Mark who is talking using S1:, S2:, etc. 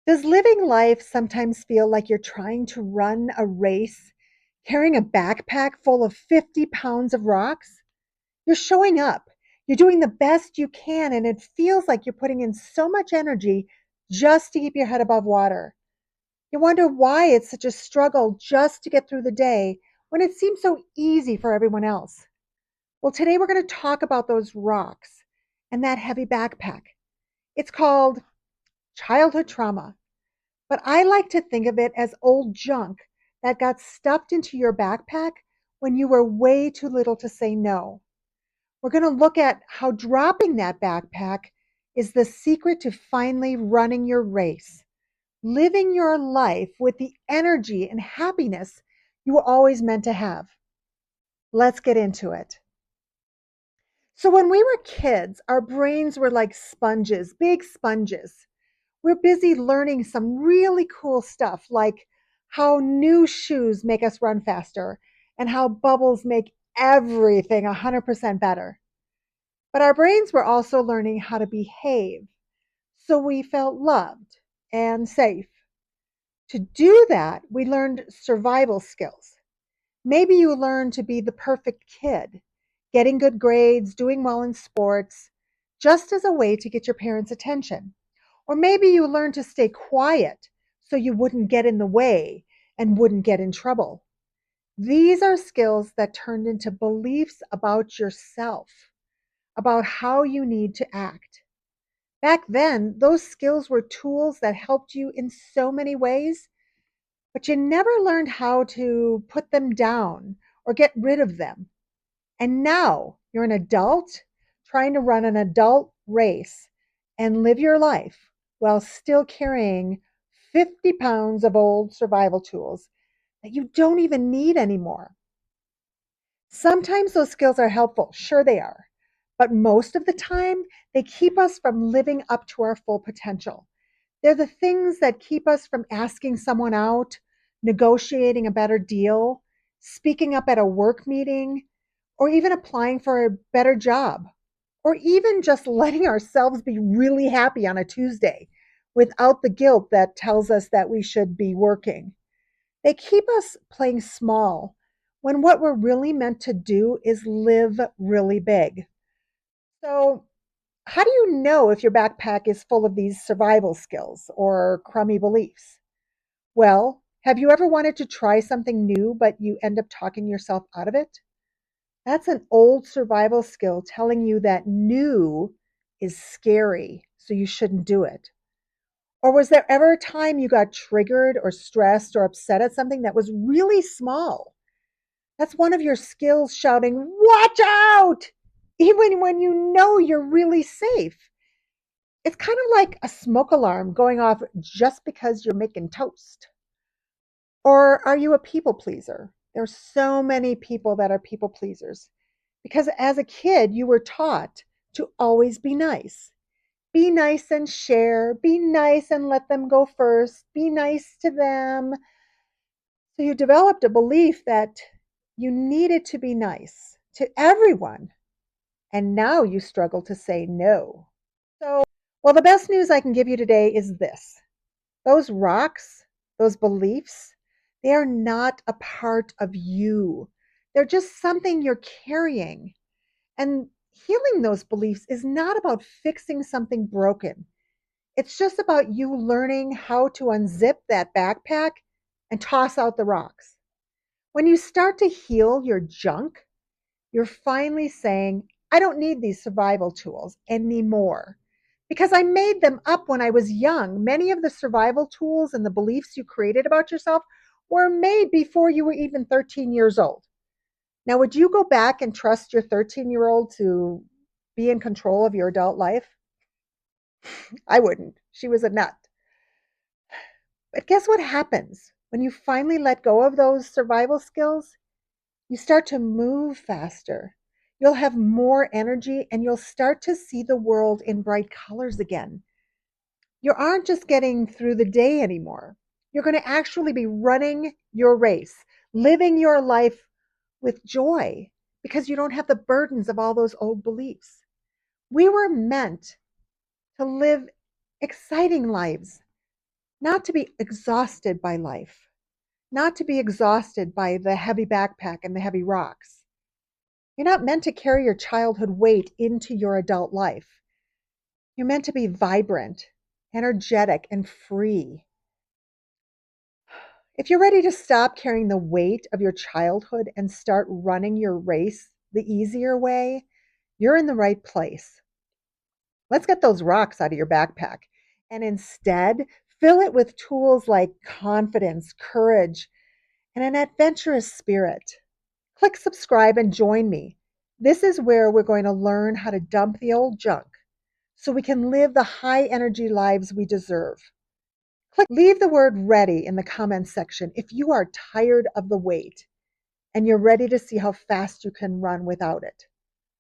S1: Does living life sometimes feel like you're trying to run a race, carrying a backpack full of 50 pounds of rocks? You're showing up, you're doing the best you can, and it feels like you're putting in so much energy just to keep your head above water. You wonder why it's such a struggle just to get through the day when it seems so easy for everyone else. Well, today we're going to talk about those rocks and that heavy backpack. It's called childhood trauma. But I like to think of it as old junk that got stuffed into your backpack when you were way too little to say no. We're going to look at how dropping that backpack is the secret to finally running your race, living your life with the energy and happiness you were always meant to have. Let's get into it. So, when we were kids, our brains were like sponges, big sponges. We're busy learning some really cool stuff, like how new shoes make us run faster and how bubbles make everything 100% better. But our brains were also learning how to behave so we felt loved and safe. To do that, we learned survival skills. Maybe you learned to be the perfect kid, getting good grades, doing well in sports, just as a way to get your parents' attention. Or maybe you learned to stay quiet so you wouldn't get in the way and wouldn't get in trouble. These are skills that turned into beliefs about yourself, about how you need to act. Back then, those skills were tools that helped you in so many ways, but you never learned how to put them down or get rid of them. And now you're an adult trying to run an adult race and live your life while still carrying 50 pounds of old survival tools that you don't even need anymore. Sometimes those skills are helpful, sure they are, but most of the time they keep us from living up to our full potential. They're the things that keep us from asking someone out, negotiating a better deal, speaking up at a work meeting, or even applying for a better job, or even just letting ourselves be really happy on a Tuesday without the guilt that tells us that we should be working. They keep us playing small when what we're really meant to do is live really big. So, how do you know if your backpack is full of these survival skills or crummy beliefs? Well, have you ever wanted to try something new, but you end up talking yourself out of it? That's an old survival skill telling you that new is scary, so you shouldn't do it. Or was there ever a time you got triggered or stressed or upset at something that was really small? That's one of your skills shouting, "Watch out!" even when you know you're really safe. It's kind of like a smoke alarm going off just because you're making toast. Or are you a people pleaser? There's so many people that are people pleasers because as a kid, you were taught to always be nice. Be nice and share. Be nice and let them go first. Be nice to them. So you developed a belief that you needed to be nice to everyone. And now you struggle to say no. So, well, the best news I can give you today is this: those rocks, those beliefs, they are not a part of you. They're just something you're carrying. And healing those beliefs is not about fixing something broken. It's just about you learning how to unzip that backpack and toss out the rocks. When you start to heal your junk, you're finally saying, I don't need these survival tools anymore because I made them up when I was young. Many of the survival tools and the beliefs you created about yourself were made before you were even 13 years old. Now, would you go back and trust your 13-year-old to be in control of your adult life? I wouldn't. She was a nut. But guess what happens when you finally let go of those survival skills? You start to move faster. You'll have more energy and you'll start to see the world in bright colors again. You aren't just getting through the day anymore. You're going to actually be running your race, living your life with joy because you don't have the burdens of all those old beliefs. We were meant to live exciting lives, not to be exhausted by life, not to be exhausted by the heavy backpack and the heavy rocks. You're not meant to carry your childhood weight into your adult life. You're meant to be vibrant, energetic, and free. If you're ready to stop carrying the weight of your childhood and start running your race the easier way, you're in the right place. Let's get those rocks out of your backpack and instead fill it with tools like confidence, courage, and an adventurous spirit. Click subscribe and join me. This is where we're going to learn how to dump the old junk so we can live the high energy lives we deserve. Leave the word ready in the comments section if you are tired of the wait and you're ready to see how fast you can run without it.